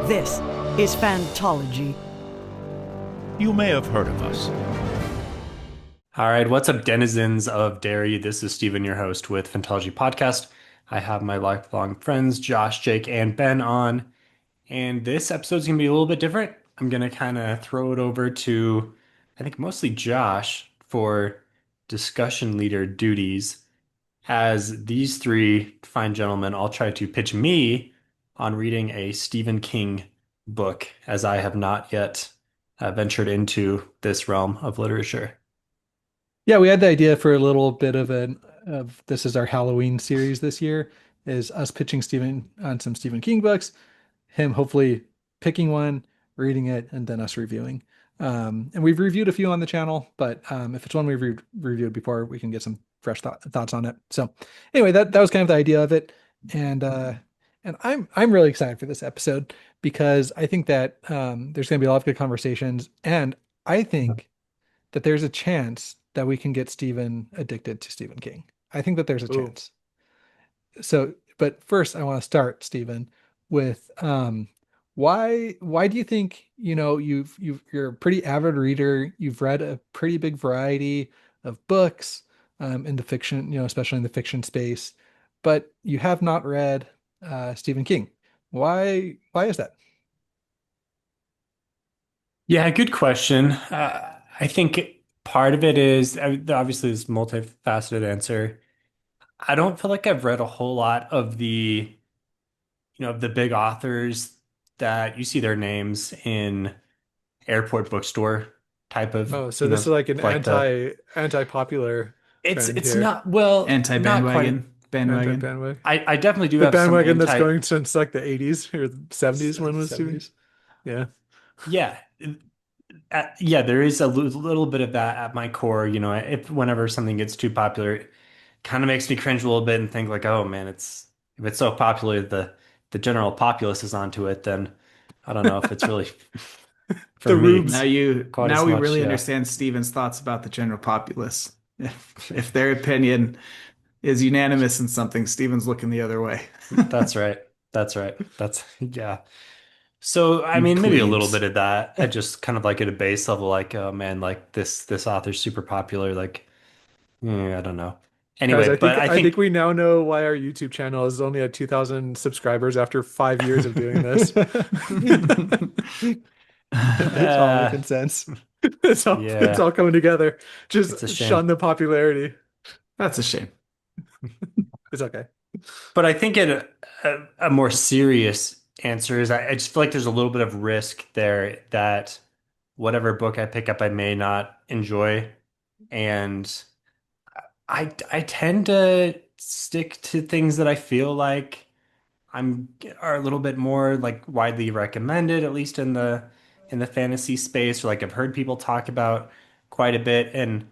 This is Fantology. You may have heard of us. All right, what's up, denizens of Derry? This is Steven, your host with Fantology Podcast. I have my lifelong friends, Josh, Jake, and Ben on, and this episode's gonna be a little bit different. I'm gonna kind of throw it over to, I think, mostly Josh for discussion leader duties, as these three fine gentlemen all try to pitch me on reading a Stephen King book, as I have not yet ventured into this realm of literature. Yeah, we had the idea for a little bit of this is our Halloween series this year, is us pitching Stephen on some Stephen King books, him hopefully picking one, reading it, and then us reviewing. And we've reviewed a few on the channel, but if it's one we've reviewed before, we can get some fresh thoughts on it. So anyway, that was kind of the idea of it, and I'm really excited for this episode because I think that there's going to be a lot of good conversations, and I think that there's a chance that we can get Stephen addicted to Stephen King. I think that there's a Ooh. chance. So, but first I want to start, Stephen, with why do you think, you're a pretty avid reader, you've read a pretty big variety of books in the fiction, especially in the fiction space, but you have not read Stephen King. Why is that? Yeah, good question. I think part of it is obviously this multifaceted answer. I don't feel like I've read a whole lot of of the big authors that you see their names in airport bookstore type of, Oh, so this is like an like the anti-popular trend it's here. not, well, not quite. Bandwagon. I definitely do The have some bandwagon that's anti. going since like the 80s or the 70s when was Steven? 70s. Yeah. Yeah. Yeah, there is a little bit of that at my core. If whenever something gets too popular, it kind of makes me cringe a little bit and think like, oh man, if it's so popular, the general populace is onto it, then I don't know if it's really for The me rubes. quite Now as we much. really Yeah, understand Steven's thoughts about the general populace. If their opinion is unanimous in something, Steven's looking the other way. that's right. That's right. That's yeah. So I You mean, maybe a little plebes. bit of that. I just kind of like at a base level, like, oh man, like this author's super popular. Like, I don't know. Guys, Anyway, I but think I I think think we now know why our YouTube channel is only at 2,000 subscribers after 5 years of doing this. It's all uh, making sense. It's yeah, all coming together. it's a Just shame. shun the popularity. That's a shame. It's okay. But I think a more serious answer is I just feel like there's a little bit of risk there that whatever book I pick up, I may not enjoy. And I tend to stick to things that I feel like I'm are a little bit more like widely recommended, at least in the fantasy space, or like I've heard people talk about quite a bit. And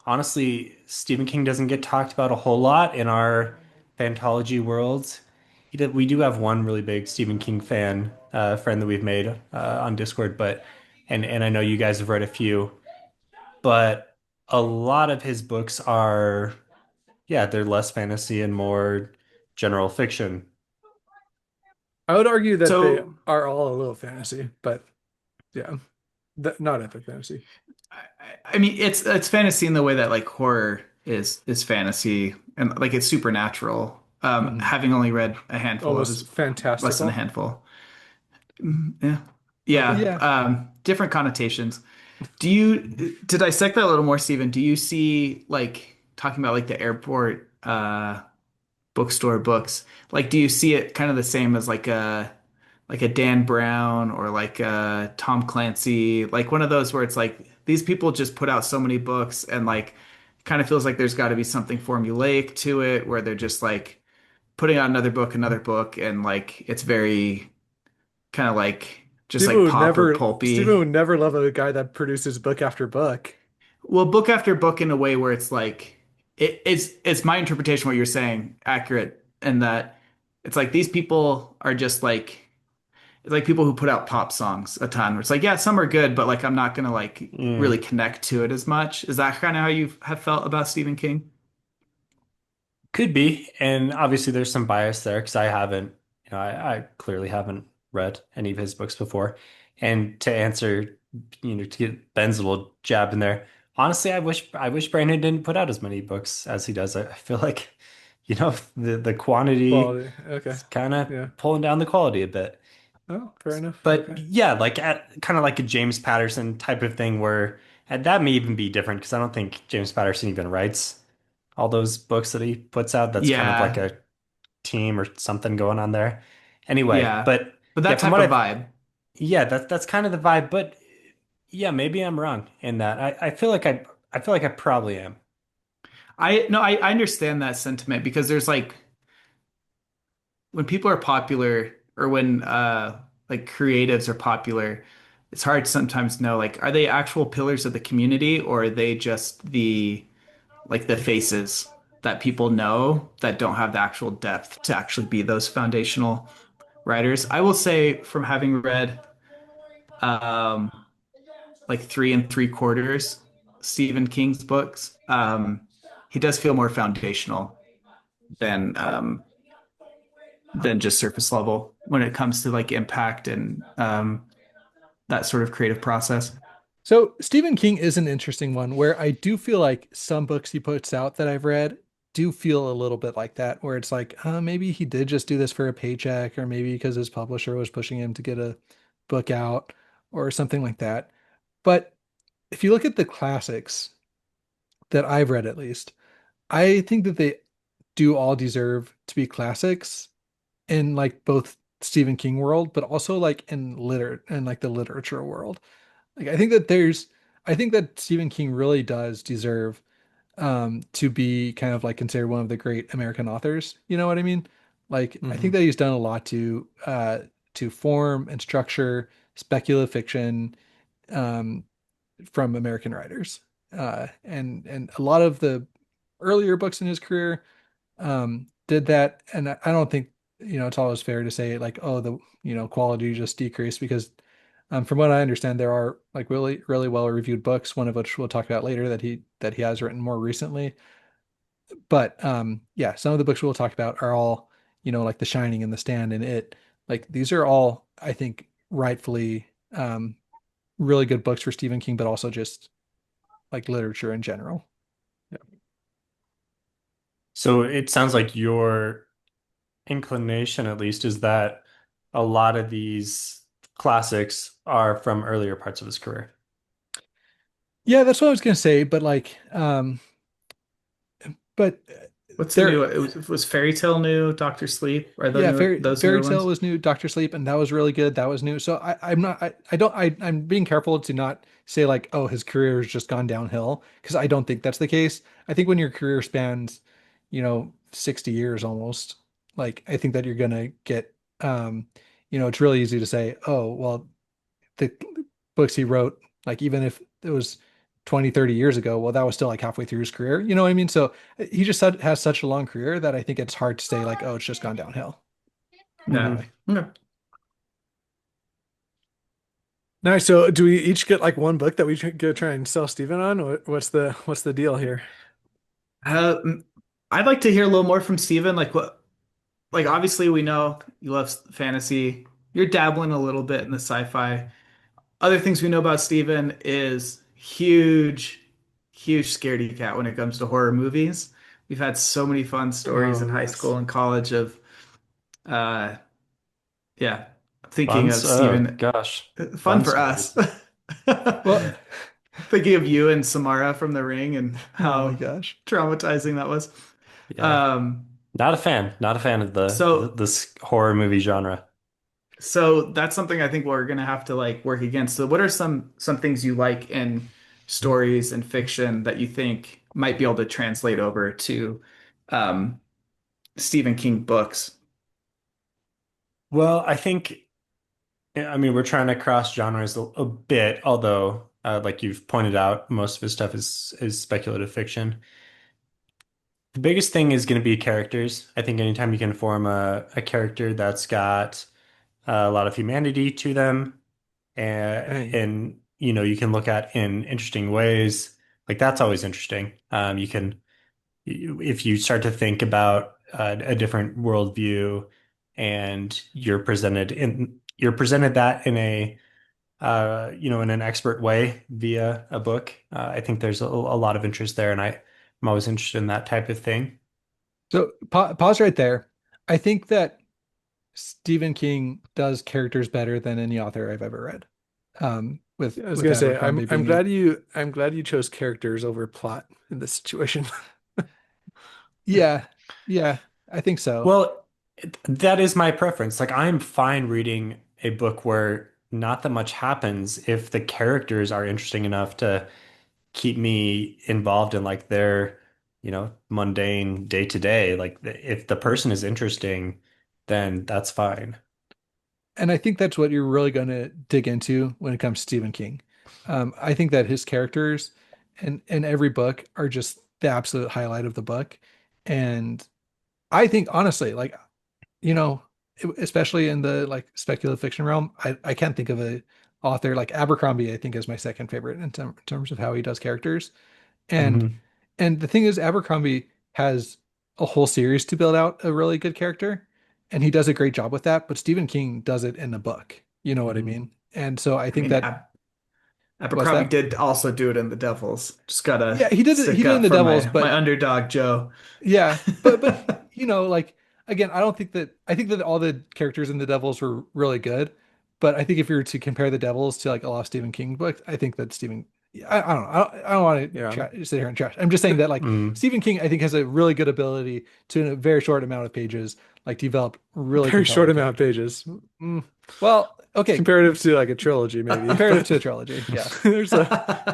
honestly, Stephen King doesn't get talked about a whole lot in our Fantology worlds. We do have one really big Stephen King fan friend that we've made on Discord, but and I know you guys have read a few, but a lot of his books are, yeah, they're less fantasy and more general fiction. I would argue that they So are all a little fantasy, but yeah, not epic fantasy. I mean, it's fantasy in the way that like horror is fantasy and like it's supernatural. Mhm. Having only read a handful of Almost his, less than a fantastical. handful. Yeah, Okay. yeah. Yeah. Different connotations. Do you to dissect that a little more, Stephen? Do you see like talking about like the airport bookstore books? Like, do you see it kind of the same as like a Dan Brown or like Tom Clancy, like one of those where it's like these people just put out so many books and like kind of feels like there's got to be something formulaic to it where they're just like putting out another book, and like it's very kind of like just like pop or Stephen pulpy. would never love a guy that produces book after book. Well, book after book in a way where it's like it's my interpretation what you're saying accurate, and that it's like these people are just like it's like people who put out pop songs a ton. Where it's like, yeah, some are good, but like I'm not gonna like really Mm, connect to it as much. Is that kind of how you have felt about Stephen King? could be. And obviously there's some bias there because I haven't, I clearly haven't read any of his books before. And to answer, to get Ben's little jab in there, honestly, I wish Brandon didn't put out as many books as he does. I feel like, the quantity Quality. Okay. is kind of Yeah. pulling down the quality a bit. Oh, fair enough. But Okay. yeah, like kind of like a James Patterson type of thing where and that may even be different because I don't think James Patterson even writes all those books that he puts out. That's kind of like Yeah, a team or something going on there. Anyway, yeah. but But yeah, that from type what of I've vibe. yeah, that's kind of the vibe. But yeah, maybe I'm wrong in that. I feel like I probably am. I no, I understand that sentiment because there's like when people are popular or when like creatives are popular, it's hard to sometimes know like are they actual pillars of the community or are they just the faces that people know that don't have the actual depth to actually be those foundational writers. I will say from having read um like 3 3/4 Stephen King's books, he does feel more foundational than just surface level when it comes to like impact and that sort of creative process. So Stephen King is an interesting one where I do feel like some books he puts out that I've read do feel a little bit like that, where it's like, maybe he did just do this for a paycheck, or maybe because his publisher was pushing him to get a book out or something like that. But if you look at the classics that I've read, at least, I think that they do all deserve to be classics in like both Stephen King world, but also like in like the literature world. Like I think that Stephen King really does deserve to be kind of like considered one of the great American authors. You know what I mean? Like I think Hmm. that he's done a lot to form and structure speculative fiction um from American writers. And a lot of the earlier books in his career did that. And I don't think, it's always fair to say like, oh, the, quality just decreased because from what I understand, there are like really, really well reviewed books, one of which we'll talk about later that he has written more recently. But yeah, some of the books we'll talk about are all, like The Shining and The Stand and It. Like these are all, I think, rightfully really good books for Stephen King, but also just like literature in general. So it sounds like your inclination, at least, is that a lot of these classics are from earlier parts of his career. Yeah, that's what I was gonna say, but like, but What's the there, new? It was Fairy Tale new, Doctor Sleep. Are yeah, those Fairy newer Tale ones? was new, Doctor Sleep, and that was really good. That was new. So I'm not, I don't, I'm being careful to not say like, oh, his career has just gone downhill because I don't think that's the case. I think when your career spans, 60 years almost, like I think that you're gonna get, it's really easy to say, oh, well, the books he wrote, like even if it was 20, 30 years ago, well, that was still like halfway through his career. You know what I mean? So he just has such a long career that I think it's hard to say like, oh, it's just gone downhill in that Yeah. way. Okay. Nice. So, do we each get like one book that we go try and sell Steven on? What's the deal here? Uh, I'd like to hear a little more from Steven. Like what? Like obviously we know you love fantasy. You're dabbling a little bit in the sci-fi. Other things we know about Steven is huge, huge scaredy cat when it comes to horror movies. We've had so many fun stories Oh in high yes. school and college of, uh, yeah, thinking of Buns? Oh Steven. gosh, Fun bun for us. stories. Well, Thinking of you and Samara from The Ring and oh my how gosh. traumatizing that was. Yeah, Um, not a fan. Not a fan of so this horror movie genre. So that's something I think we're gonna have to like work against. So what are some things you like in stories and fiction that you think might be able to translate over to um, Stephen King books? Well, I think I mean we're trying to cross genres a bit, although like you've pointed out, most of his stuff is speculative fiction. The biggest thing is going to be characters. I think anytime you can form a character that's got a lot of humanity to them, Dang. and you can look at in interesting ways, like that's always interesting. If you start to think about a different worldview and you're presented you're presented that in a in an expert way via a book. I think there's a lot of interest there, and I'm always interested in that type of thing. So pause right there. I think that Stephen King does characters better than any author I've ever read. I was With gonna say, I'm Abercrombie I'm being glad you chose characters over plot in this situation. yeah, yeah, I think so. Well, that is my preference. Like, I'm fine reading a book where not that much happens if the characters are interesting enough to keep me involved in like their, mundane day to day. Like, if the person is interesting, then that's fine. And I think that's what you're really going to dig into when it comes to Stephen King. I think that his characters in every book are just the absolute highlight of the book. And I think honestly, like, you know, especially in the like speculative fiction realm, I can't think of a author like Abercrombie, I think is my second favorite in terms of how he does characters. And Hmm. and the thing is, Abercrombie has a whole series to build out a really good character, and he does a great job with that. But Stephen King does it in a book. You know what I Hmm. mean? And so I I think mean, that what's Abercrombie that? did also do it in The Devils. Just gotta Yeah, he did it. He stick did it in up the for Devils, my but underdog Joe. yeah, but like again, I don't think that I think that all the characters in the Devils were really good, but I think if you were to compare the Devils to like a lot of Stephen King books, I think that Stephen I don't know. I don't want to Yeah, sit here and trash. I'm just saying that like Mm. Stephen King I think has a really good ability to in a very short amount of pages like develop really very short compelling amount of characters. pages. Mm, Well, okay, comparative to like a trilogy, maybe, comparative but to a trilogy, yeah.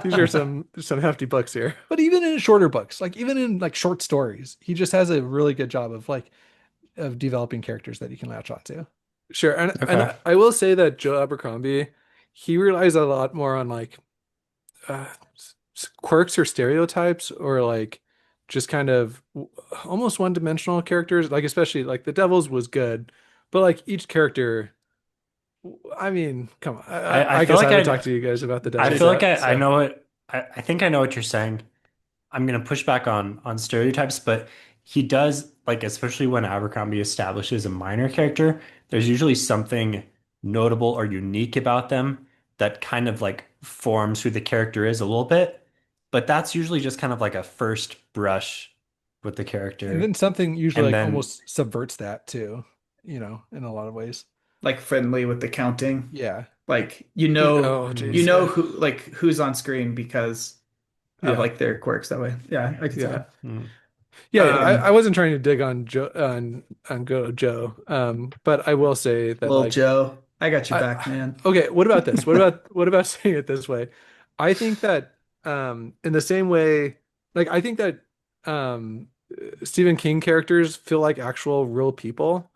these are some hefty books here. But even in shorter books, like even in like short stories, he just has a really good job of like of developing characters that you can latch onto. Sure, and Okay. I will say that Joe Abercrombie, he relies a lot more on like uh, quirks or stereotypes or like just kind of almost one-dimensional characters. Like especially like the Devils was good, but like each character, I mean, come on. I I feel guess I like would talk to you guys about the I Devils. feel like I So know what I think I know what you're saying. I'm gonna push back on stereotypes, but he does like, especially when Abercrombie establishes a minor character, there's usually something notable or unique about them that kind of like forms who the character is a little bit. But that's usually just kind of like a first brush with the And character. then something usually And like then almost subverts that too, in a lot of ways. like friendly with the counting. Yeah. Like Oh, you geez, know yeah, who's on screen because of yeah, like their quirks that way. Yeah, I can see yeah, that. mm, yeah. I Um, wasn't trying to dig on Joe on Go Joe, but I will say that Little like Joe, I got your I back, man. okay, what about this? What about saying it this way? I think that in the same way, like I think that um Stephen King characters feel like actual real people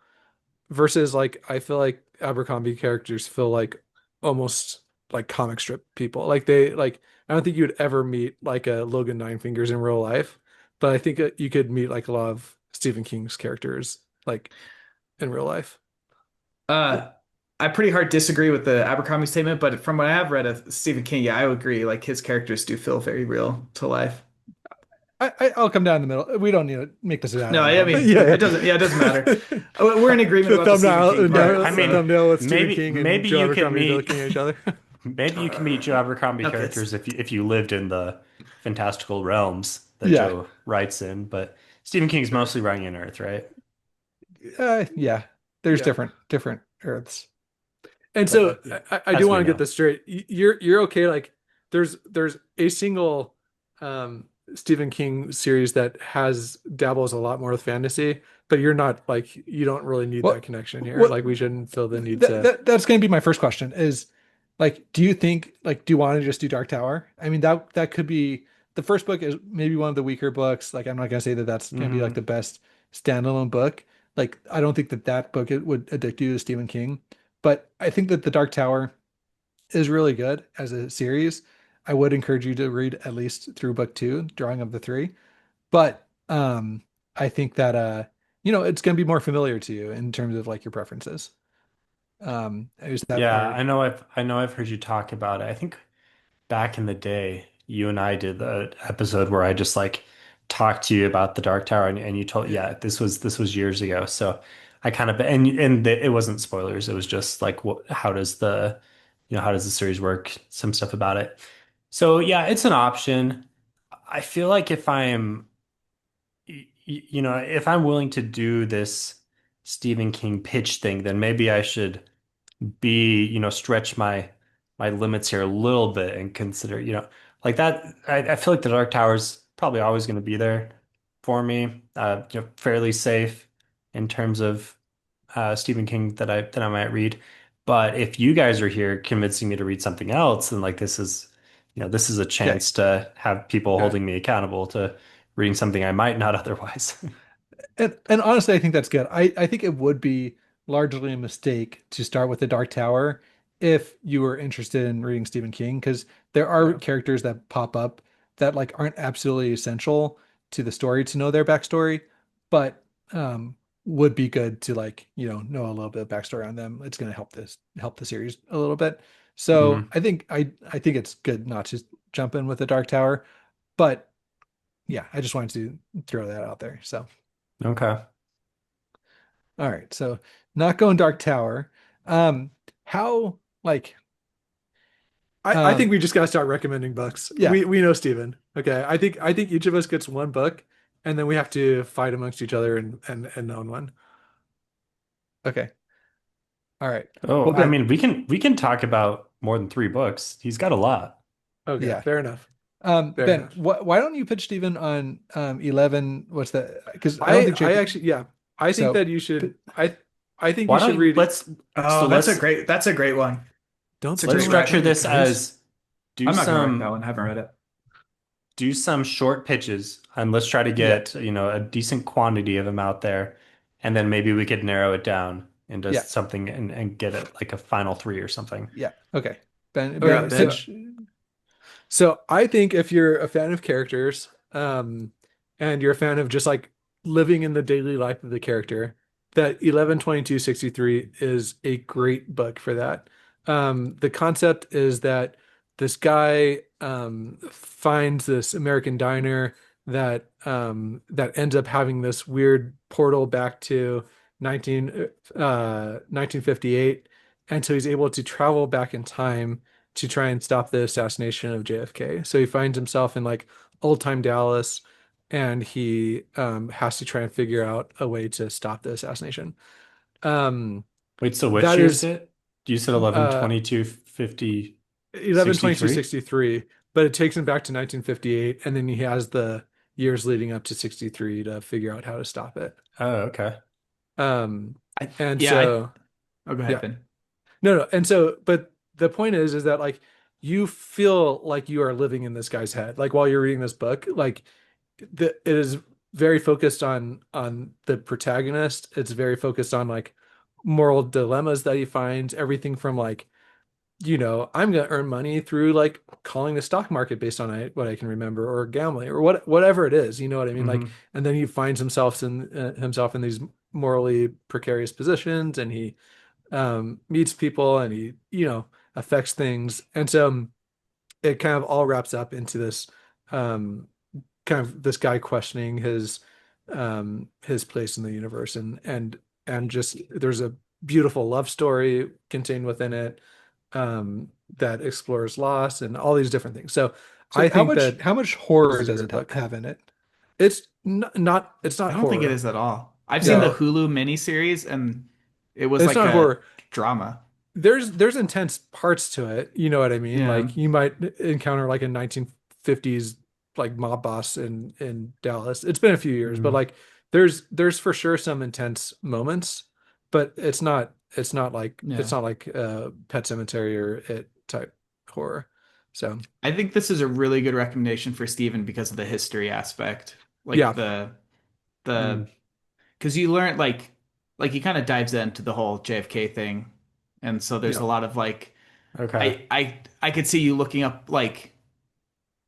versus like I feel like Abercrombie characters feel like almost like comic strip people. Like they like I don't think you'd ever meet like a Logan Nine Fingers in real life, but I think you could meet like a lot of Stephen King's characters like in real life. Uh, I pretty hard disagree with the Abercrombie statement, but from what I have read of Stephen King, yeah, I would agree. Like his characters do feel very real to life. I'll come down in the middle. We don't need to make this a No, I dialogue. mean Yeah, it doesn't. Yeah, it doesn't matter. yeah. We're in agreement The about the Stephen thumbnail, King part. I mean, So thumbnail with Stephen maybe King and maybe Joe you could Abercrombie meet looking at each other. maybe you can meet Joe Abercrombie okay, characters if you lived in the fantastical realms that Yeah. Joe writes in, but Stephen King's mostly writing in Earth, right? Yeah. There's Yeah. different Earths. And But so I do as we want to get know. this straight. You're okay. Like there's a single Stephen King series that has dabbles a lot more with fantasy, but you're not like you don't really need that What connection here. what Like we shouldn't feel the need to. that's going to be my first question is like do you think like do you want to just do Dark Tower? I mean that could be the first book is maybe one of the weaker books. Like I'm not going to say that that's going to be like Hmm. the best standalone book. Like I don't think that that book it would addict you to Stephen King, but I think that the Dark Tower is really good as a series. I would encourage you to read at least through book two, Drawing of the Three. But I think that it's gonna be more familiar to you in terms of like your preferences. Is that Yeah, weird? I know I've heard you talk about it. I think back in the day, you and I did the episode where I just like talked to you about the Dark Tower and you told yeah, this was years ago. So I kind of it wasn't spoilers. It was just like how does the how does the series work? Some stuff about it. So yeah, it's an option. I feel like if I'm if I'm willing to do this Stephen King pitch thing, then maybe I should stretch my limits here a little bit and consider, like that. I feel like the Dark Tower's probably always going to be there for me. Fairly safe in terms of Stephen King that I might read. But if you guys are here convincing me to read something else, then like this is a Yeah. chance to have people Yeah. holding me accountable to reading something I might not otherwise. And honestly, I think that's good. I think it would be largely a mistake to start with the Dark Tower if you were interested in reading Stephen King, because there are Yeah. characters that pop up that like aren't absolutely essential to the story to know their backstory, but would be good to like, know a little bit of backstory on them. It's going to help the series a little bit. So Mhm. I think it's good not to jump in with the Dark Tower, but yeah, I just wanted to throw that out there. So. Okay. All right, so not going Dark Tower. How like I think we just gotta start recommending books. yeah, We know Steven. Okay. I think each of us gets one book, and then we have to fight amongst each other and own one. okay. All right. Oh, Well, I Ben, mean, we can talk about more than three books. He's got a lot. Okay, yeah. fair enough. Fair Ben, enough. why don't you pitch Steven on 11? What's that? Because I don't I think I JK. actually yeah. I think So that you p- should I think you Why should don't read let's Oh, so let's that's a great one. Don't It's a let's great spoil it structure for me, rec. this guys. as do I'm not gonna wreck that some one. I haven't read it. do some short pitches and let's try to yeah, get, a decent quantity of them out there. And then maybe we could narrow it down into yeah, something and get it like a final three or something. yeah. Okay. Okay, Okay, Ben, Ben. pitch. so I think if you're a fan of characters, and you're a fan of just like living in the daily life of the character, that 11/22/63 is a great book for that. The concept is that this guy finds this American diner that ends up having this weird portal back to 1958, and so he's able to travel back in time to try and stop the assassination of JFK. So he finds himself in like old time Dallas, and he has to try and figure out a way to stop the assassination. Um, Wait, so which that year is is it? You said 11, uh, 22, 50, 63? 11/22/63, but it takes him back to 1958, and then he has the years leading up to 63 to figure out how to stop it. Oh, okay. Um, I and yeah. so Oh, go ahead, yeah, Ben. no, and so, but the point is that like you feel like you are living in this guy's head, like while you're reading this book, like it is very focused on the protagonist. It's very focused on like moral dilemmas that he finds, everything from like, I'm gonna earn money through like calling the stock market based on what I can remember, or gambling, or whatever it is. You know what I mean? Like, Hmm. and then he finds himself in these morally precarious positions, and he meets people, and he affects things, and so it kind of all wraps up into this um, kind of this guy questioning his place in the universe, and just there's a beautiful love story contained within it, that explores loss and all these different things. So So I think that how much this horror is a does great it book. have in it? It's not I don't think it horror. is at all. I've seen the No, Hulu miniseries, and it was it's like not a horror. drama. There's intense parts to it. You know what I mean? Yeah. Like you might encounter like a 1950s like mob boss in Dallas. It's been a few years, but Hmm. like there's for sure some intense moments, but it's Yeah. not like Pet Cemetery or It type horror. So I think this is a really good recommendation for Steven because of the history aspect. Like yeah, the Mm. because you learn like he kind of dives into the whole JFK thing. And so there's yeah. a lot of like Okay. I could see you looking up like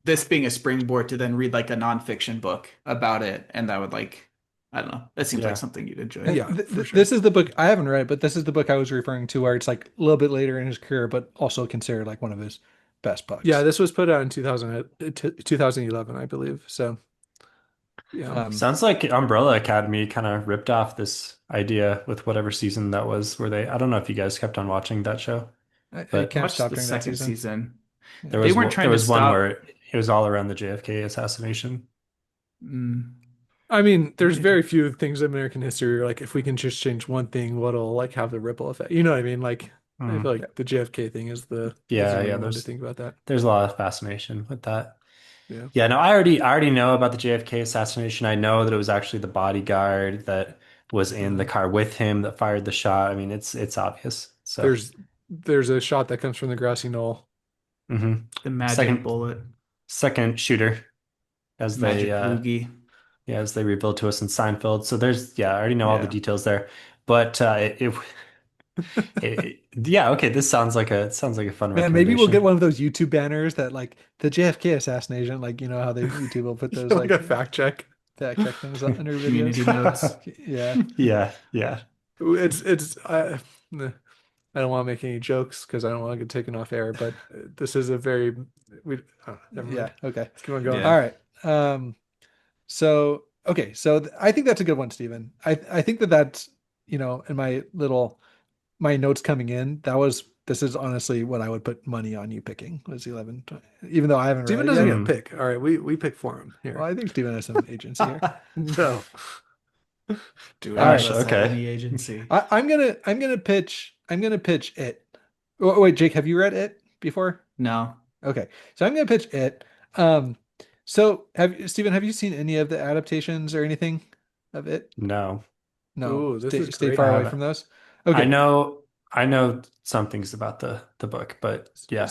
this being a springboard to then read like a nonfiction book about it, and that would like I don't know. That seems like Yeah. something you'd enjoy. And Yeah, for sure. this is the book I haven't read, but this is the book I was referring to, where it's like a little bit later in his career, but also considered like one of his best Yeah, books. this was put out in 2011, I believe. So Yeah. Um, Sounds like Umbrella Academy kind of ripped off this idea with whatever season that was, where I don't know if you guys kept on watching that show, I but I can't watched stop the during that second season. season. there They was weren't there trying to was one where stop. it was all around the JFK assassination. Mm, I mean, there's maybe. very few things in American history where, like, if we can just change one thing, what'll like have the ripple effect. You know what I mean? Like, I feel Mhm. like the JFK thing is the Yeah, yeah, main one to think about that. there's a lot of fascination with that. Yeah. Yeah, no, I already know about the JFK assassination. I know that it was actually the bodyguard that was in the Uh, car with him that fired the shot. I mean, it's obvious. So, there's there's a shot that comes from the grassy knoll. hmm The magic Second bullet, second shooter the as they magic loogie. yeah, as they rebuild to us in Seinfeld. So I already know all the Yeah. details there. But yeah, okay, this sounds like a fun Man, maybe we'll get recommendation. one of those YouTube banners that like the JFK assassination, like you know how they YouTube will put those Like a like fact check. fact check things under videos. Community notes. Yeah. Yeah, yeah. It's I don't want to make any jokes because I don't want to get taken off air, but this is a very we never Yeah. mind. Okay. Let's keep on going. Yeah. All right. So okay, so I think that's a good one, Stephen. I think that that's in my notes coming in, this is honestly what I would put money on you picking was 11, even though I haven't read Steven it doesn't yet. get a Hmm. pick. All right, we pick for him Well, here. I think Stephen has some agency here. No. Do All None of right. Gosh, us have okay. any agency. I'm gonna pitch it. Oh, wait, Jake, have you read it before? No. Okay, so I'm gonna pitch it. Um, so have you seen any of the adaptations or anything of it? No, No, Ooh, this is stay great. I far away haven't. from those. I Okay, know I know some things about the book, but yeah.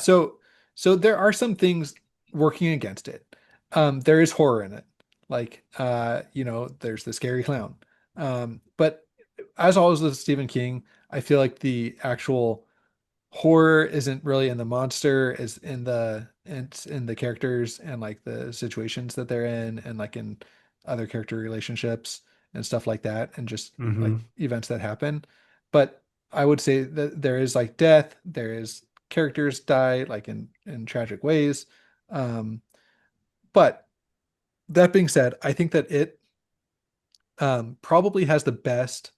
so there are some things working against it. There is horror in it, like there's the scary clown. But as always with Stephen King, I feel like the actual horror isn't really in the monster, is it's in the characters and like the situations that they're in and like in other character relationships and stuff like that and just like Hmm. events that happen. But I would say that there is like death, there is characters die like in tragic ways. Um, but that being said, I think that it probably has the best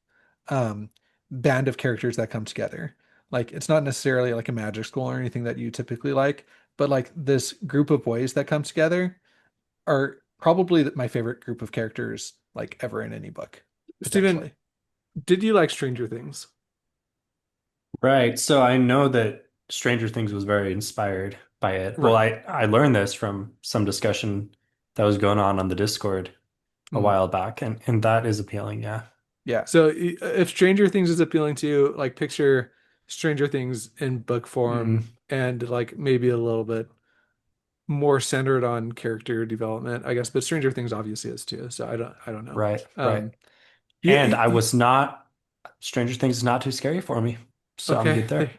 um, band of characters that come together. Like it's not necessarily like a magic school or anything that you typically like, but like this group of boys that come together are probably my favorite group of characters like ever in any book, Steven, potentially. did you like Stranger Things? Right. So I know that Stranger Things was very inspired by it. Well, Right. I learned this from some discussion that was going on the Discord a Mm, while back, and that is appealing. Yeah. yeah. So if Stranger Things is appealing to you, like picture Stranger Things in book Hmm. form and like maybe a little bit more centered on character development, I guess. But Stranger Things obviously is too. So I don't know. Right. Right. Um, And yeah, I was not Stranger Things is not too scary for me, so I'm okay. good there.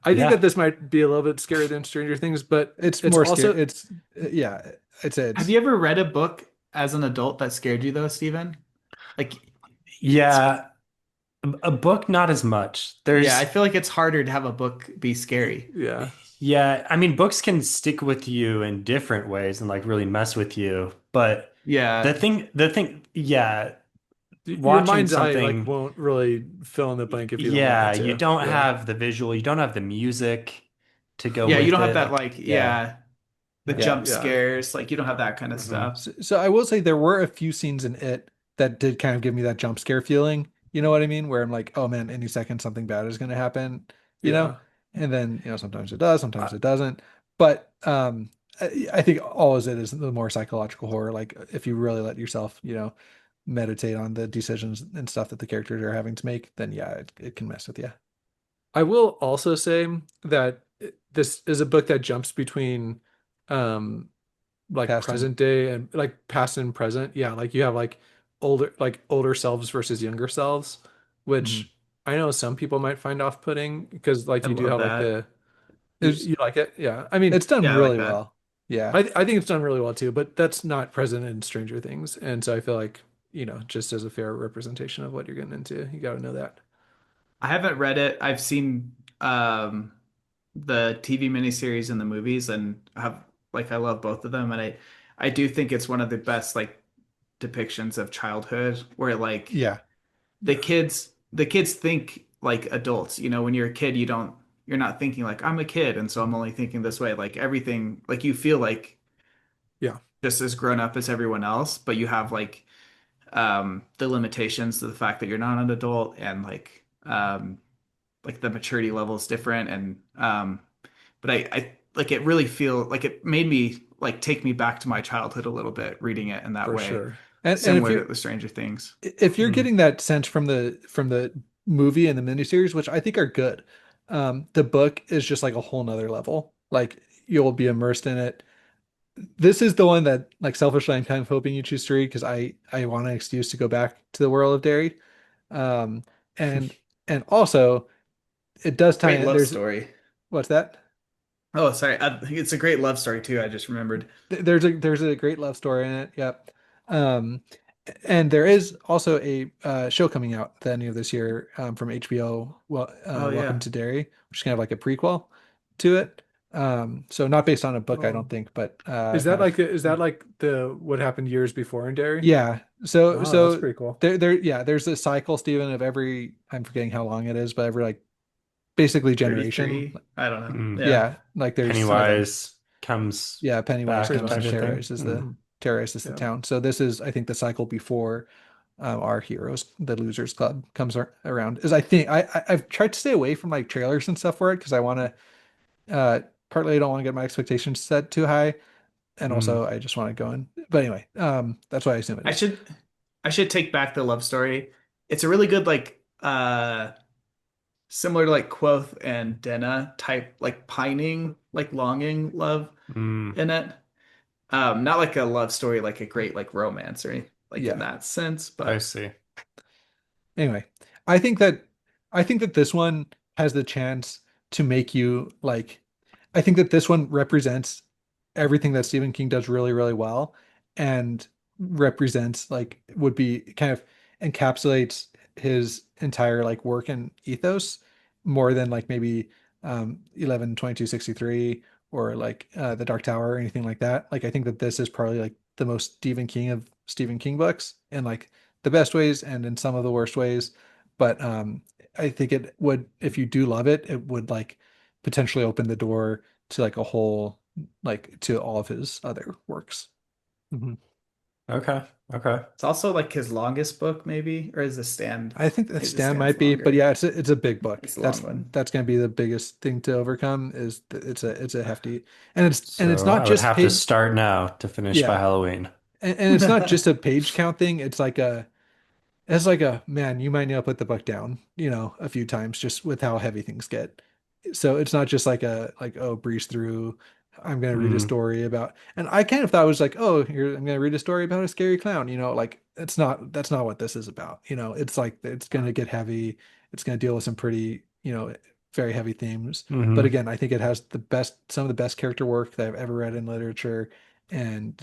I think that Yeah. this might be a little bit scarier than Stranger Things, but It's it's more scary. also It's yeah. It's Have it's you ever read a book as an adult that scared you though, Stephen? Like it's Yeah. A book, not as much. yeah, I There's feel like it's harder to have a book be scary. yeah. Yeah, I mean, books can stick with you in different ways and like really mess with you. But Yeah. yeah, Your watching mind's eye like something, won't really fill in the blank if you don't want yeah, it you to. don't Yeah. have the visual, you don't have the music to go Yeah, you with don't have it. that Like, like yeah, yeah, the yeah. jump Yeah. scares, like you don't have that kind of Hmm. stuff. so I will say there were a few scenes in it that did kind of give me that jump scare feeling. You know what I mean? Where I'm like, oh man, any second something bad is going to happen, you know? Yeah. And then, sometimes it does, sometimes I, it doesn't. But I think all is it is the more psychological horror. Like if you really let yourself, meditate on the decisions and stuff that the characters are having to make, then yeah, it can mess with you. I will also say that this is a book that jumps between um like Past and present day and like past and present. Yeah, like you have like older selves versus younger selves, mhm. which I know some people might find off-putting because like I you do love have like that. the It's you like it. Yeah. I mean, it's done Yeah, I like really that. well. Yeah. I think it's done really well too, but that's not present in Stranger Things. And so I feel like, just as a fair representation of what you're getting into, you got to know that. I haven't read it. I've seen the TV miniseries and the movies and have like I love both of them and I do think it's one of the best like depictions of childhood where like Yeah, the kids think like adults. When you're a kid, you're not thinking like I'm a kid, and so I'm only thinking this way. Like everything, like you feel like Yeah, just as grown up as everyone else, but you have the limitations of the fact that you're not an adult, and like the maturity level is different. And but I like it really feel like it made me like take me back to my childhood a little bit reading it in that for way, sure. and similar to the Stranger Things. if you're Mm. getting that sense from the movie and the miniseries, which I think are good, the book is just like a whole nother level. Like you'll be immersed in it. This is the one that, like, selfishly, I'm kind of hoping you choose to read because I want an excuse to go back to the world of Derry. Um, and and also it does tie Great in. love There's story. what's that? Oh, sorry. It's a great love story too. I just remembered. There's a great love story in it. Yep. Um, and there is also a show coming out at the end of this year from HBO. Well, Oh Welcome yeah. to Derry, which is kind of like a prequel to it. So not based on a book, I Oh, don't think, but is that like the what happened years before in Derry? yeah. So Oh, that's so pretty cool. yeah, there's a cycle, Stephen, of every, I'm forgetting how long it is, but every like basically generation. 33. I don't know. Mm. Yeah. Yeah, like there's Pennywise comes yeah, Pennywise back Pretty comes type and much. of thing. terrorizes Mm. Mhm. the Yeah. town. So this is, I think, the cycle before our heroes, the Losers Club, comes around. Is, I think, I've tried to stay away from like trailers and stuff for it because I want to. Partly, I don't want to get my expectations set too high, and Mm. also I just want to go in. But anyway, that's why I assume it I is. should I should take back the love story. It's a really good like similar to like Quoth and Denna type like pining, like longing love Mm. in it. Not like a love story like a great like romance or anything like in Yeah. that sense, I but see. Anyway, I think that I think that this one has the chance to make you like, I think that this one represents everything that Stephen King does really, really well, and represents, like, would be kind of encapsulates his entire like work and ethos more than like maybe 11/22/63 or like The Dark Tower or anything like that. Like I think that this is probably like the most Stephen King of Stephen King books, and like the best ways and in some of the worst ways. But I think it would, if you do love it, it would like potentially open the door to like a whole, like to all of his other works. Mhm. Okay. Okay. it's also like his longest book maybe, or is the stand I think that maybe the Stan stand's might be, but longer. yeah, it's a big book. It's a long That's one. going to be the biggest thing to overcome is it's a hefty, and it's So not I would just have to page. start now to finish by Yeah, Halloween. and it's not just a page count thing. It's like a, man, you might need to put the book down, a few times just with how heavy things get. So it's not just like a, like, oh, breeze through. I'm gonna read a Mm. story about, and I kind of thought it was like, oh, here, I'm gonna read a story about a scary clown. Like that's not what this is about. It's like it's gonna get heavy. It's gonna deal with some pretty, very heavy themes. But Hmm. again, I think it has some of the best character work that I've ever read in literature, and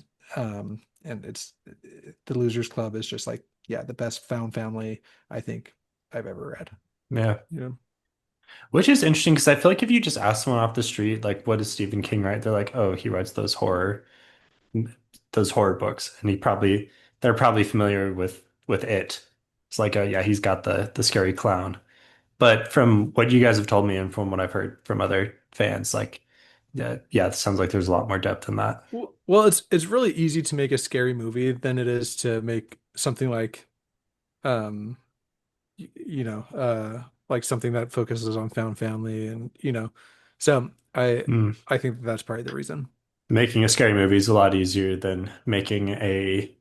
it's the Losers Club is just like, yeah, the best found family I think I've ever read. Yeah. Yeah. Which is interesting because I feel like if you just ask someone off the street, like, what does Stephen King write? They're like, oh, he writes those horror books, and they're probably familiar with it. It's like, oh yeah, he's got the scary clown. But from what you guys have told me and from what I've heard from other fans, like, yeah, it sounds like there's a lot more depth in that. Well, it's really easy to make a scary movie than it is to make something like um like something that focuses on found family, and so Mm. I think that's probably the reason. Making a scary movie is a lot easier than making a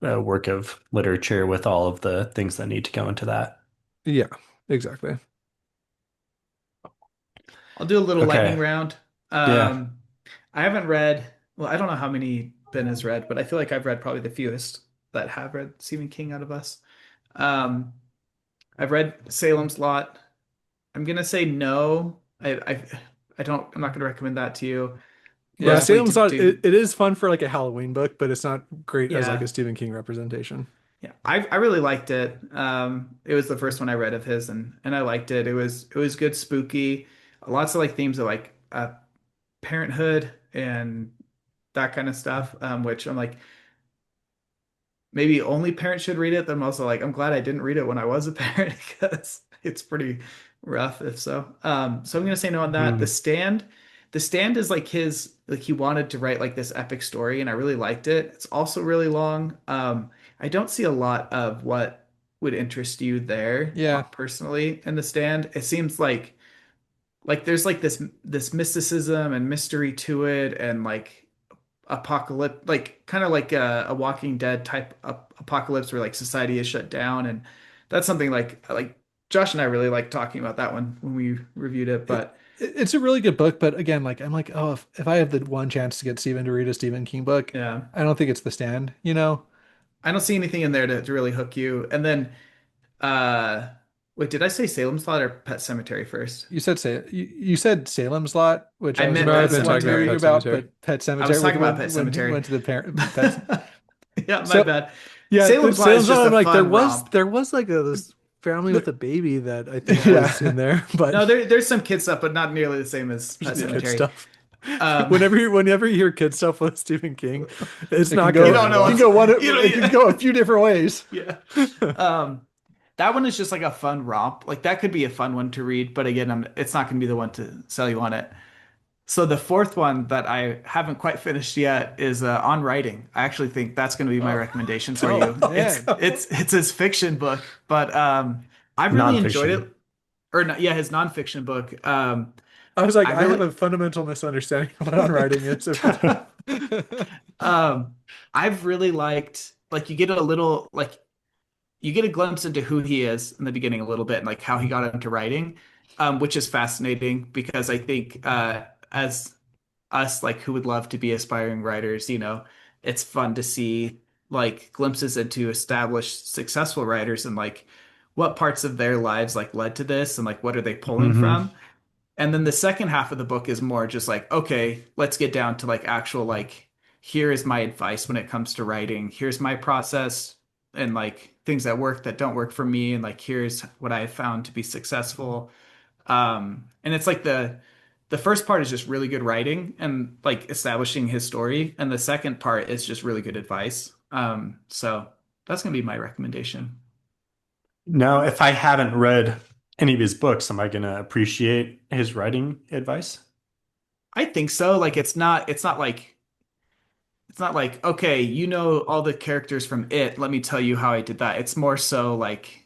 work of literature with all of the things that need to go into that. Yeah, exactly. I'll do a little lightning Okay. round. Yeah. I haven't read, well, I don't know how many Ben has read, but I feel like I've read probably the fewest that have read Stephen King out of us. Um, I've read Salem's Lot. I'm gonna say no. I'm not gonna recommend that to you. Yeah, Yeah. Mostly Salem's to Lot, do, it is fun for like a Halloween book, but it's not great as like a yeah, Stephen King representation. yeah. I really liked it. It was the first one I read of his, and I liked it. It was good, spooky, lots of like themes of like parenthood and that kind of stuff. Which I'm like, maybe only parents should read it. Then I'm also like, I'm glad I didn't read it when I was a parent because it's pretty rough if so. So I'm gonna say no on that. Hmm. The Stand is like his like he wanted to write like this epic story, and I really liked it. It's also really long. I don't see a lot of what would interest you there Yeah. personally in The Stand. It seems like there's like this mysticism and mystery to it, and like apocalypse, like kind of like a Walking Dead type apocalypse where like society is shut down, and that's something like Josh and I really like talking about that one when we reviewed it. It, But it's a really good book, but again, like I'm like, oh, if I have the one chance to get Steven to read a Stephen King book, yeah, I don't think it's The Stand, you know? I don't see anything in there to really hook you. And then uh wait, did I say Salem's Lot or Pet Cemetery first? You said Salem's Lot, which I I was meant No, I've Pet been talking about Cemetery. Pet about, Cemetery. but Pet I was Cemetery talking about Pet when Cemetery. went to the parent pets. Yeah, my So bad. yeah, the Salem's Lot is Salem's just Lot, a I'm like, fun romp. There was like this family with a baby that I think yeah. was in there, but No, there's some kid stuff, but not nearly the same as Pet just kid Cemetery. stuff. Um, Whenever you hear kid stuff with Stephen King, it's It can not go, you gonna don't end know it can well. what's go one, you know it can go a few different ways. yeah. Um, that one is just like a fun romp. Like that could be a fun one to read, but again, it's not going to be the one to sell you on it. So the fourth one that I haven't quite finished yet is On Writing. I actually think that's going to be my recommendation for Oh you. man. It's his fiction book, but I've really enjoyed it. Nonfiction. Or not, yeah, his nonfiction book. I was like, I I have really a fundamental misunderstanding of what on writing is. If it's um I've really liked like you get a glimpse into who he is in the beginning a little bit and like how he got into writing, which is fascinating because I think as us like who would love to be aspiring writers, it's fun to see like glimpses into established successful writers and like what parts of their lives like led to this and like what are they pulling Hmm. from. And then the second half of the book is more just like, okay, let's get down to like actual like here is my advice when it comes to writing. Here's my process and like things that work that don't work for me and like here's what I have found to be successful. And it's like the first part is just really good writing and like establishing his story, and the second part is just really good advice. So that's gonna be my recommendation. Now, if I haven't read any of his books, am I going to appreciate his writing advice? I think so. Like it's not like, okay, you know all the characters from it. Let me tell you how I did that. It's more so like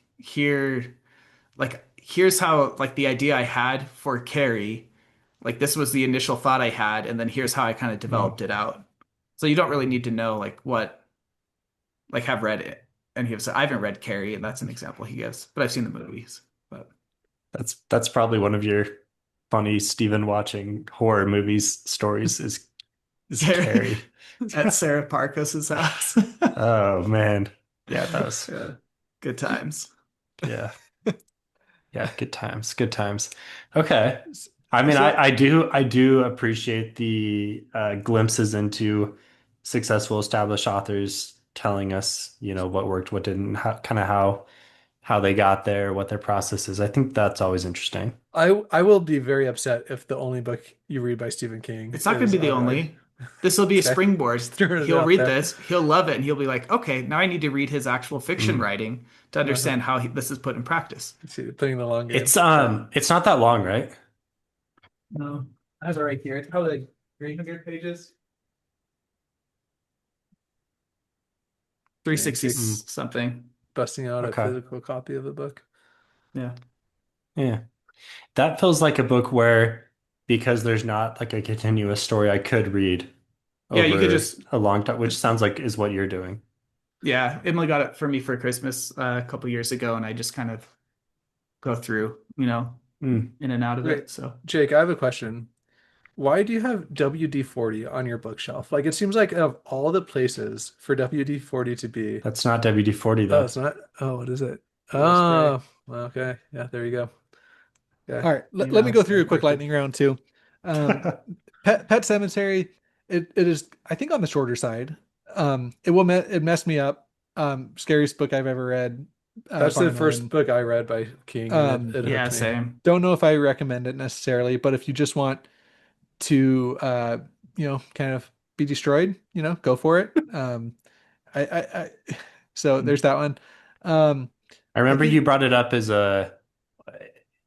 here's how like the idea I had for Carrie, like this was the initial thought I had, and then here's how I kind of Mm. developed it out. So you don't really need to know like what like have read it. And he was I haven't read Carrie, and that's an example he gives, but I've seen the movies. But That's probably one of your funny Stephen watching horror movies stories is Carrie Carrie. at Sarah Parkos's house. Oh man. Yeah, that was Yeah, good times. yeah. Yeah, good times. Good times. Okay. I mean, So I do appreciate the glimpses into successful established authors telling us, what worked, what didn't, kind of how they got there, what their process is. I think that's always interesting. I will be very upset if the only book you read by Stephen King It's not going is to be the on writing. only. This will be a Okay, springboard. throwing it He'll out read there. this, he'll love it, and he'll be like, okay, now I need to read his actual fiction Mm. writing to Uh-huh. understand how this is put in practice. See, playing the long game. It's not that long, right? No, I have it right here. It's probably like 300 pages. 360 Keep something. busting out a Okay. physical copy of the book. Yeah. Yeah. That feels like a book where, because there's not like a continuous story, I could read Yeah, you could over just, a long time, which sounds like is what you're doing. yeah, Emily got it for me for Christmas a couple years ago, and I just kind of go through, Mm. in and out of Wait. it. So Jake, I have a question. Why do you have WD-40 on your bookshelf? Like it seems like of all the places for WD-40 to be, That's not WD-40 oh, though. it's not. Oh, what is it? Little spray. Oh, well, okay. Yeah, there you go. Yeah. all right, you let me know, go through a quick worked it. lightning round too. Um, Pet Cemetery, it is I think on the shorter side. It messed me up. Scariest book I've ever read, That's bar the first none. book I read by King, and it Yeah, hooked me. same. Don't know if I recommend it necessarily, but if you just want to kind of be destroyed, go for it. I So there's that one. Um, I I remember think you brought it up as a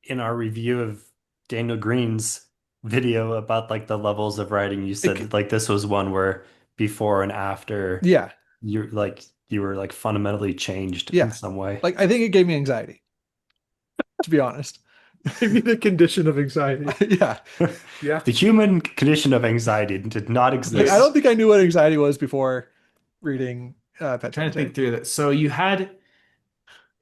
in our review of Daniel Green's video about like the levels of writing. You said it, that like this was one where before and after yeah, you were like fundamentally changed in yeah. some way. Like I think it gave me anxiety, to be honest. Maybe the condition of anxiety. Yeah. Yeah. The human condition of anxiety did not Like I don't exist. think I knew what anxiety was before reading Pet Trying to Sematary. think through that. So you had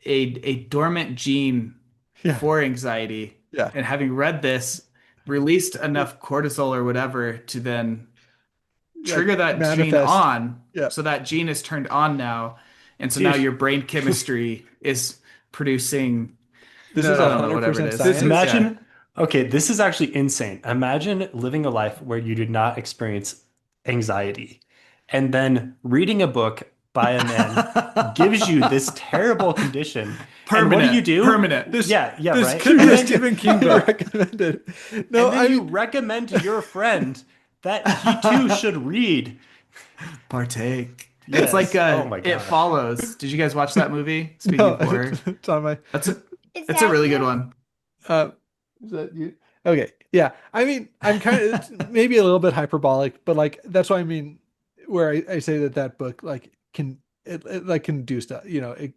a dormant gene Yeah. for anxiety, Yeah. and having read this, released enough cortisol or whatever to then Like trigger that gene manifest. on. Yeah. So that gene is turned on now. And so now Dude, your brain chemistry is producing, This is I don't know, whatever it 100% is. this science. Yeah. imagine okay, this is actually insane. Imagine living a life where you did not experience anxiety and then reading a book by a man gives you this terrible condition. And what do you Permanent. do? Permanent. Yeah, This right. could And be a then, Stephen King book. Recommended. No, and then I you mean, recommend to your friend that he too should read. Partake. It's like Yes. Oh my It gosh. Follows. Did you guys watch that movie? Speaking no, of horror. it's on my. That's a Is it's a that really good you? one. Uh, is that you? Okay, yeah. I mean, I'm kind of it's maybe a little bit hyperbolic, but like that's what I mean. Where I say that that book like it like can do stuff. You know, it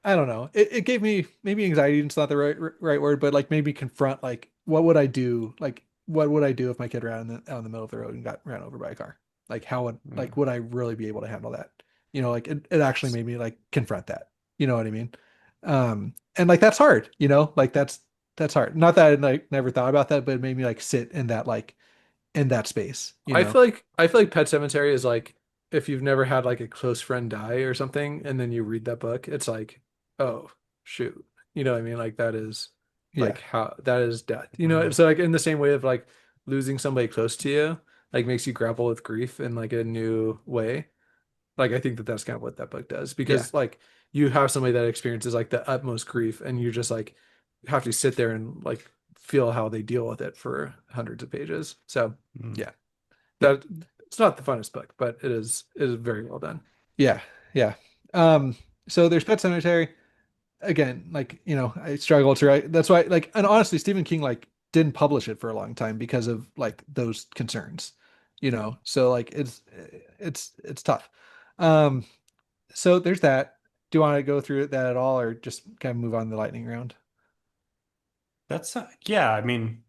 I don't know. It gave me maybe anxiety. It's not the right word, but like made me confront like what would I do? Like what would I do if my kid ran out in the middle of the road and got ran over by a car? Like how would I really be able to handle that? You know, like it actually made me like confront that. You know what I mean? And like that's hard. You know, like that's hard. Not that I like never thought about that, but it made me like sit in that like in that space. You know? I feel like Pet Cemetery is like if you've never had like a close friend die or something, and then you read that book, it's like, oh shoot. You know what I mean? Like that is Yeah. like how that is death. You know, so like in the same way of like losing somebody close to you, like makes you grapple with grief in like a new way. Like I think that that's kind of what that book does Yeah. because like you have somebody that experiences like the utmost grief, and you just like have to sit there and like feel how they deal with it for hundreds of pages. So Mm. yeah, that it's not the funnest book, but it is very well done. Yeah. Yeah. Um, so there's Pet Cemetery. Again, like, you know, I struggle to write. That's why, like, and honestly, Stephen King like didn't publish it for a long time because of like those concerns, you know. So like it's tough. Um, so there's that. Do you want to go through that at all, or just kind of move on to the lightning round? That's yeah, I mean,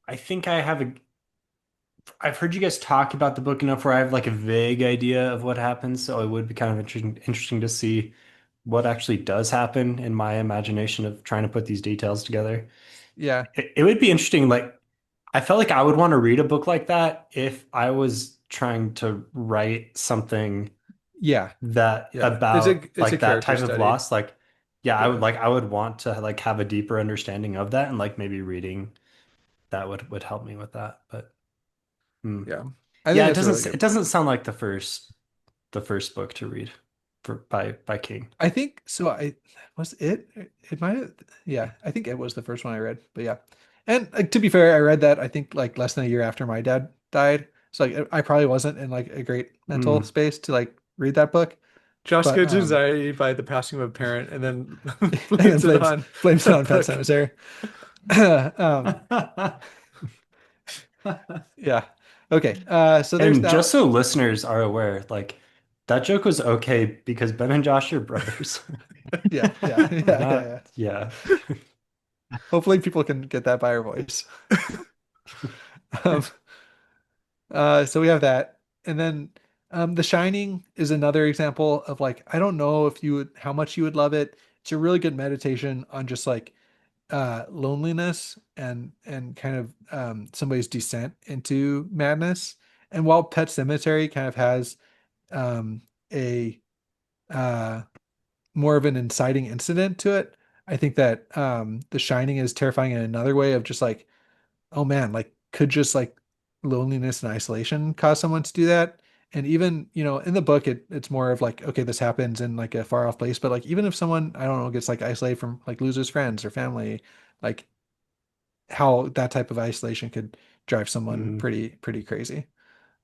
I think I've heard you guys talk about the book enough where I have like a vague idea of what happens, so it would be kind of interesting to see what actually does happen in my imagination of trying to put these details together. Yeah. It would be interesting, like I felt like I would want to read a book like that if I was trying to write something Yeah. that Yeah, about it's a like that character type of study. loss. Like, yeah, Yeah. I would want to like have a deeper understanding of that and like maybe reading that would help me with that. But hmm. Yeah. I Yeah, think that's a really good it doesn't sound like the first book to read for by King. I think so. I was it. It might have. Yeah, I think it was the first one I read. But yeah, and like, to be fair, I read that I think like less than a year after my dad died. So like I probably wasn't in like a great mental Mm. space to like read that book. Josh But gets anxiety by the passing of a parent, and then and then blames it on blames it the on Pet book. Sematary. Yeah. Okay. So there's And just that. so listeners are aware, like that joke was okay because Ben and Josh are brothers. Yeah. Yeah. We're Yeah. not, Yeah. yeah. Hopefully people can get that by our voice. Um, so we have that. And then The Shining is another example of like, I don't know if you would how much you would love it. It's a really good meditation on just like loneliness and kind of somebody's descent into madness. And while Pet Cemetery kind of has a uh more of an inciting incident to it, I think that The Shining is terrifying in another way of just like, oh man, like could just like loneliness and isolation cause someone to do that? And even, you know, in the book, it's more of like, okay, this happens in like a far off place, but like even if someone, I don't know, gets like isolated from like loses friends or family, like how that type of isolation could drive someone Mhm. pretty crazy.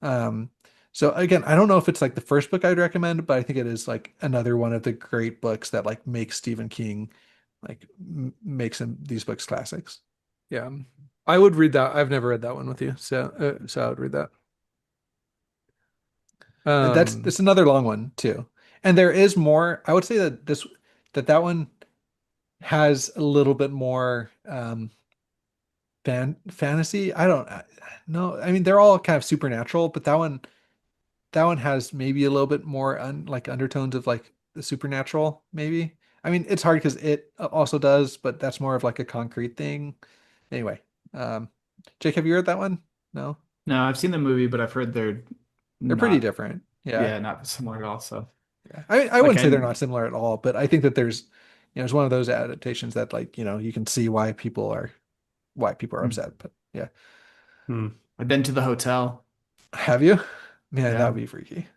Um, So again, I don't know if it's like the first book I'd recommend, but I think it is like another one of the great books that like makes Stephen King like makes him these books classics. Yeah. I would read that. I've never read that one with you. So I would read that. That's another long one too. And there is more. I would say that that one has a little bit more fantasy. I don't know. I mean, they're all kind of supernatural, but that one has maybe a little bit more like undertones of like the supernatural, maybe. I mean, it's hard because it also does, but that's more of like a concrete thing. Anyway, um, Jake, have you read that one? No, No, I've seen the movie, but I've heard they're they're pretty not, different. Yeah, yeah, not similar at all. So yeah. I like wouldn't say they're I not similar at all, but I think that it's one of those adaptations that like, you can see why people are upset. But yeah, Hmm. I've been to the hotel. have you? Man, that Yeah, would be freaky.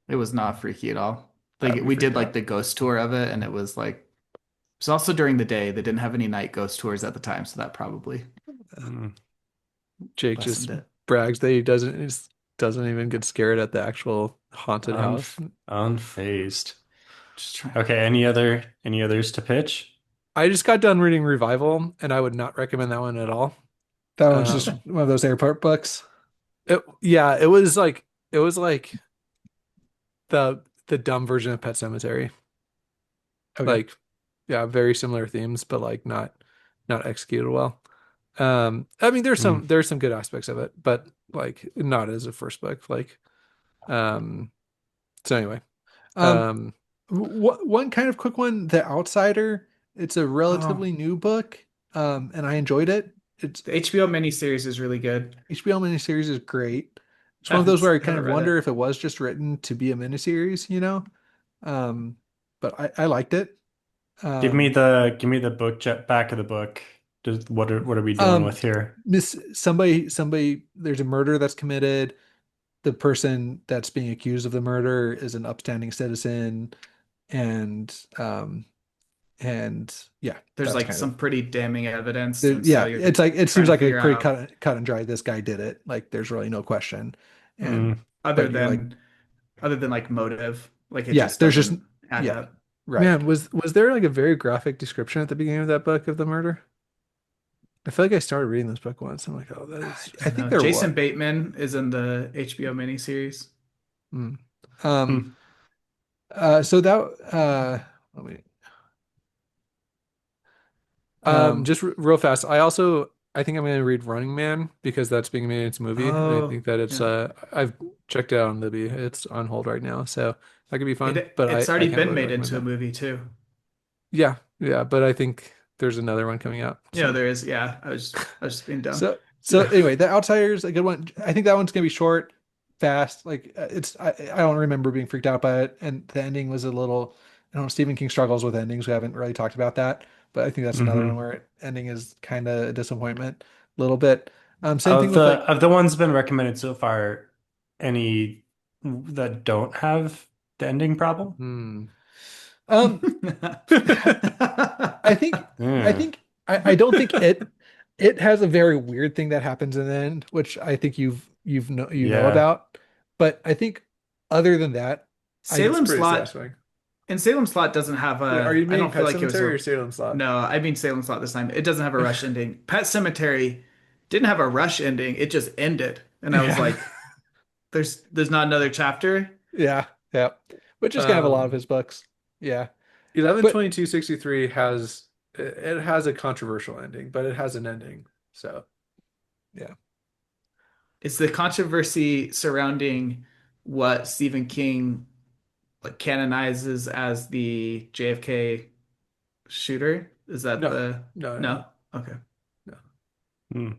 it was not freaky at all. That Like would be we did freaked like out. the ghost tour of it, and it was like it was also during the day. They didn't have any night ghost tours at the time, so that probably Hmm. Jake just lessened it. brags that he doesn't even get scared at the actual haunted house. Unfazed. Just trying. Okay, any others to pitch? I just got done reading Revival, and I would not recommend that one at all. That one's just Um, one of those airport books. yeah, it was like the dumb version of Pet Cemetery. Okay. Like, yeah, very similar themes, but like not executed well. I mean, there's Hmm. some good aspects of it, but like not as a first book. Like, um, so anyway, Um, um, one kind of quick one, The Outsider. It's a Oh, relatively new book, and I enjoyed it. It's the HBO miniseries is really good. HBO miniseries is great. It's I one of those where I kind haven't of read wonder it. if it was just written to be a miniseries. Um, but I liked it. Um, Give me the back of the book. What are we dealing um, with here? Miss somebody, there's a murder that's committed. The person that's being accused of the murder is an upstanding citizen, and and yeah, There's that's like kind of some pretty damning evidence, and so yeah. you're It's like it trying seems to like a figure pretty out cut and dry. This guy did it. Like there's really no question, Hmm. and other but you're like, than other than like motive, like it yeah, just there's just doesn't add yeah, up. right. man, was there like a very graphic description at the beginning of that book of the murder? I feel like I started reading this book once. I'm like, oh, that I is. I don't think know. there Jason was. Bateman is in the HBO miniseries. Hmm. Um. Hmm. So that let me um. Just real fast. I think I'm going to read Running Man because that's being made into a movie, and I Oh, think that it's yeah. I've checked it out on Libby. It's on hold right now, so that could be fun. But It's I already can't been really made recommend into a that. movie too. Yeah, yeah, but I think there's another one coming out. Yeah, So there is. Yeah, I was just being dumb. So anyway, The Outsiders, a good one. I think that one's gonna be short, fast. Like I don't remember being freaked out by it, and the ending was a little. I don't know. Stephen King struggles with endings. We haven't really talked about that, but I think that's another one Hmm. where ending is kind of a disappointment, a little bit. Same thing with like Of the ones been recommended so far, any that don't have the ending problem? hmm. um I think I Yeah. think I don't think it has a very weird thing that happens in the end, which I think you know Yeah. about. But I think other than that, I It's Salem pretty Slot satisfying. and Salem Slot doesn't have Wait, are a. you I meaning don't feel Pet like it was Cemetery a. or Salem Slot? No, I mean Salem Slot this time. It doesn't have a rush ending. Pet Cemetery didn't have a rush ending. It just ended, and I was yeah, like, there's not another chapter. yeah, yeah, which is kind of a lot of Um, his books. Yeah, but 11/22/63 has it has a controversial ending, but it has an ending. So yeah, It's the controversy surrounding what Stephen King like canonizes as the JFK shooter. Is that no, the no, no? Okay. no. Hmm.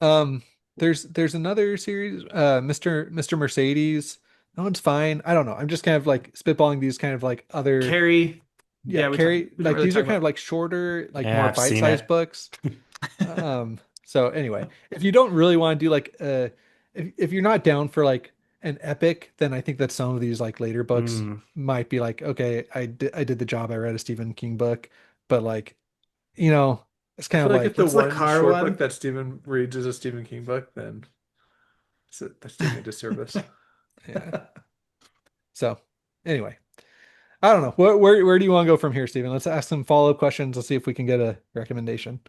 um, there's another series, Mr. Mercedes. That one's fine. I don't know. I'm just kind of like spitballing these kind of like other. Carrie. Yeah, Yeah, Carrie, we didn't like really these are talk kind of about like shorter, like Yeah, more I've seen bite-sized it. books. So anyway, if you don't really want to do like if you're not down for like an epic, then I think that some of these like later books Hmm. might be like, okay, I did the job. I read a Stephen King book, but like, you know, it's I kind feel of like if like the what's the one car short book one? that Stephen reads is a Stephen King book, then So that's doing a disservice. Yeah. So anyway, I don't know. Where do you want to go from here, Stephen? Let's ask some follow-up questions. Let's see if we can get a recommendation.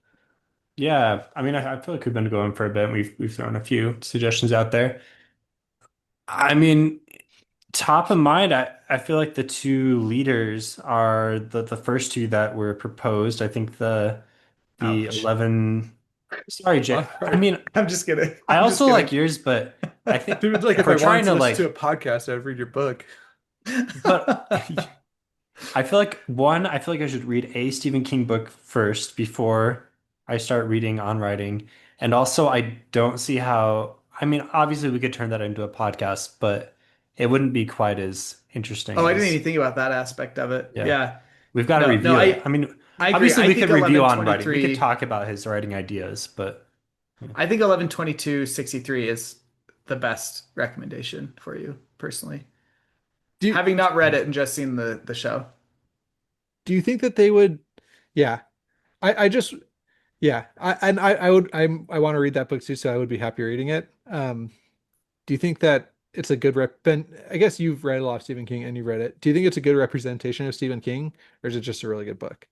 Yeah, I mean, I feel like we've been going for a bit. We've thrown a few suggestions out there. I mean, top of mind, I feel like the two leaders are the first two that were proposed. I think the Ouch. 11. Sorry, Jay. I mean, I'm just kidding. I I'm just also kidding. like yours, but I think Dude, it's like if if we're I wanted trying to to listen to a like, podcast, I'd read your book. but I feel like I feel like I should read a Stephen King book first before I start reading on writing. And also, I don't see how, I mean, obviously we could turn that into a podcast, but it wouldn't be quite as interesting Oh, I didn't as, even think about that aspect of it. yeah, Yeah. we've got to No, no, review it. I mean, I agree. obviously I we think could review on writing. We could 1123 talk about his writing ideas, but I think 112263 is the best recommendation for you personally. Do you, Having not read it and just seen the show. do you think that they would? Yeah, I just yeah, I want to read that book too, so I would be happy reading it. Do you think that it's a good rep? Ben, I guess you've read a lot of Stephen King and you've read it. Do you think it's a good representation of Stephen King, or is it just a really good book?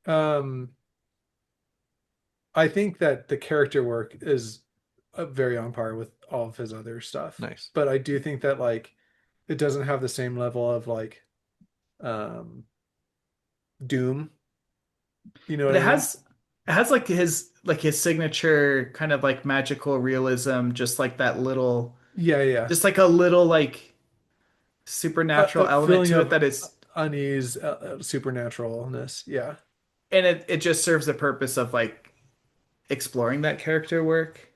Um, I think that the character work is very on par with all of his other stuff. Nice. But I do think that like it doesn't have the same level of like um doom. You know But what I mean? it has like his signature kind of like magical realism, just like that little Yeah, yeah. just like a little like A supernatural element feeling to it of that is unease, supernaturalness. Yeah. and it just serves the purpose of like exploring that character work.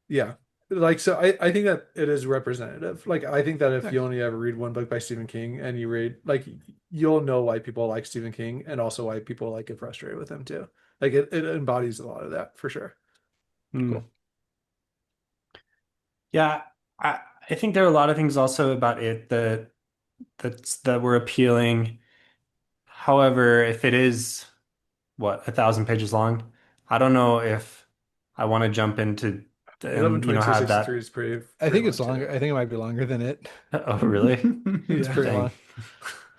Yeah. Like so I think that it is representative. Like I think that if you Nice. only ever read one book by Stephen King and you read like you'll know why people like Stephen King and also why people like get frustrated with him too. Like it embodies a lot of that for sure. hmm. Cool. Yeah, I think there are a lot of things also about it that were appealing. However, if it is what 1,000 pages long, I don't know if I want to jump into Eleven and twenty two have sixty three that. is pretty I pretty think it's long too. longer. I think it might be longer than it. Oh, really? It's Yeah. pretty Dang. long.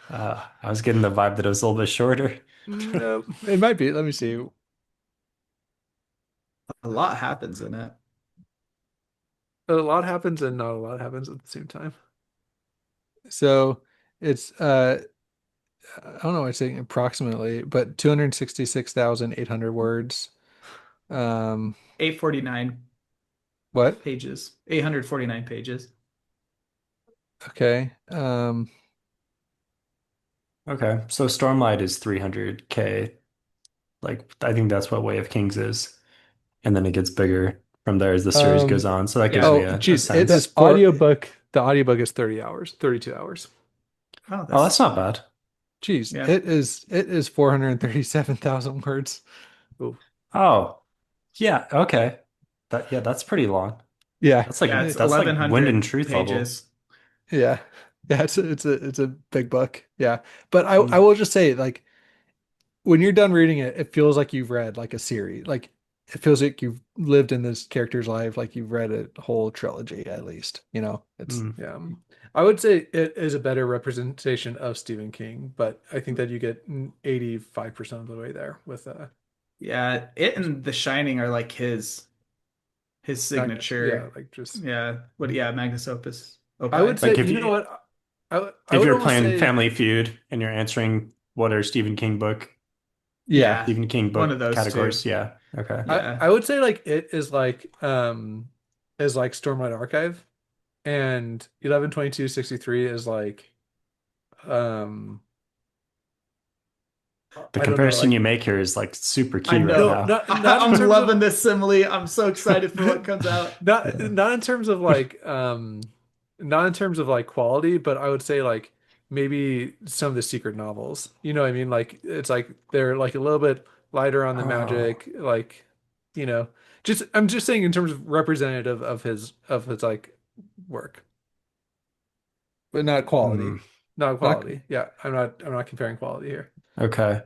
I was getting the vibe that it was a little bit shorter. No, it might be. Let me see. A lot happens in it. A lot happens and not a lot happens at the same time. So it's I don't know what I'm saying approximately, but 266,800 words. Um, 849 what? pages. 849 pages. Okay. Okay, so Stormlight is 300K. Like I think that's what Way of Kings is, and then it gets bigger from there as the series goes Um, on. So that gives Yeah. me oh, a geez, sense. the audiobook is 30 hours, 32 hours. Oh, Oh, that's not bad. Geez, yeah. it is 437,000 words. Ooh. Oh, yeah, okay. That's pretty long. Yeah. That's like Yeah, it's that's like Wind and 1100 Truth level. pages. Yeah. Yeah, it's a big book. Yeah. But I Mm, will just say like when you're done reading it, it feels like you've read like a series. Like it feels like you've lived in this character's life, like you've read a whole trilogy at least. It's mm. Yeah. I would say it is a better representation of Stephen King, but I think that you get 85% of the way there with Yeah, it and The Shining are like his Magnus. Yeah, signature. like just Yeah. What yeah, Magnus Opus. I would Opus. say, Like if you know you what? I if would you're almost playing say, Family Feud and you're answering what are yeah. Yeah. Stephen King One of book those two. categories, yeah. Okay. Yeah. I would say like it is like Stormlight Archive, and 11/22/63 is like um The I don't know, comparison like you make here is like super I key right know. no, now. not in I'm terms loving of this simile. I'm so excited for what comes out. Yeah. not in terms of like not in terms of like quality, but I would say like maybe some of the secret novels. You know what I mean? Like it's like they're like a little bit lighter on the Oh. magic, like you know, just I'm just saying in terms of representative of his like work, But not Hmm. quality. not Not quality. Yeah, I'm not comparing quality here. Okay.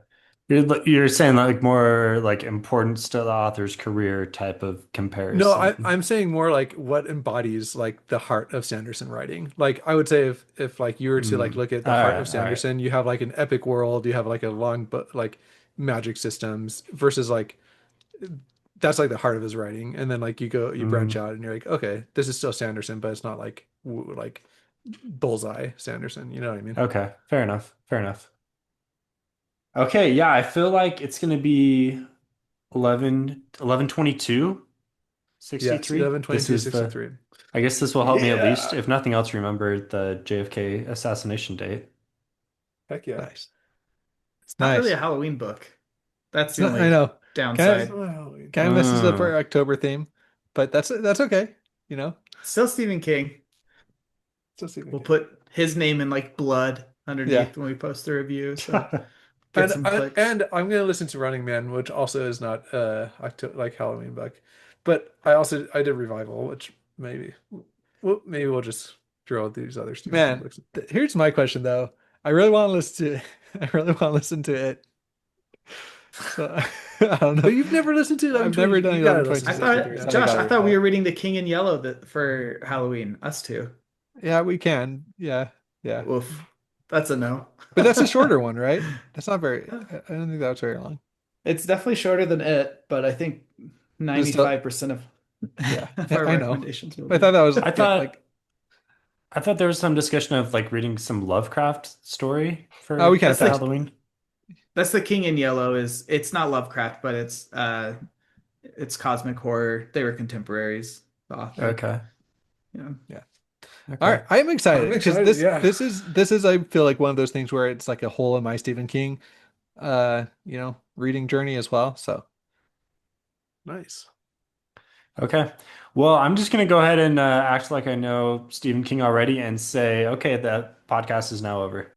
You're saying like more like importance to the author's career type of No, comparison. I'm saying more like what embodies like the heart of Sanderson writing. Like I would say if like you were to like Mm. look at the All heart right, of all right. Sanderson, you have like an epic world, you have like a long but like magic systems versus like that's like the heart of his writing. And then like you branch Mm. out and you're like, okay, this is still Sanderson, but it's not like like bullseye Sanderson. You know what I mean? Okay, fair enough. Fair enough. Okay, yeah, I feel like it's gonna be 11/22, Yes, 63. 11, This 22, is the 63. I guess this will help me at least, Yeah. if nothing else, remember the JFK assassination date. Heck yeah. Nice. It's not really Nice. a Halloween book. That's It's the not, I only know. Kind downside. of Oh, kind of messes up Mm, our October theme, but that's okay. You know, Still Stephen King. just even We'll kidding. put his name in like blood yeah. underneath when we post the review, so get And some and, clicks. and I'm gonna listen to Running Man, which also is not like Halloween book, but I did Revival, which maybe we'll just throw out these other Stephen King Man, books. here's my question though. I really want to listen to I really want to listen to it. So I don't know. But you've never listened to I've never 11/20. done You gotta listen I 11/22, to this with 63, your thought, so I Josh, gotta I thought we recall. were reading The King in Yellow for Halloween. Us two. Yeah, we can. Yeah, yeah. Oof, that's a no. But that's a shorter one, right? That's not very. I don't think that was very long. It's definitely shorter than it, but I think But it's still, 95% yeah, of our I know. recommendations will I thought be. that was I yeah, thought like, I thought there was some discussion of like reading some Lovecraft story oh, we for can. That's the the That's Halloween. that's the King in Yellow is it's not Lovecraft, but it's cosmic horror. They were contemporaries, the author. Okay. Yeah. yeah. All Okay. right, I'm I'm excited because excited. Yeah. this is I feel like one of those things where it's like a hole in my Stephen King, reading journey as well. So Nice. Okay. Well, I'm just gonna go ahead and act like I know Stephen King already and say, okay, that podcast is now over.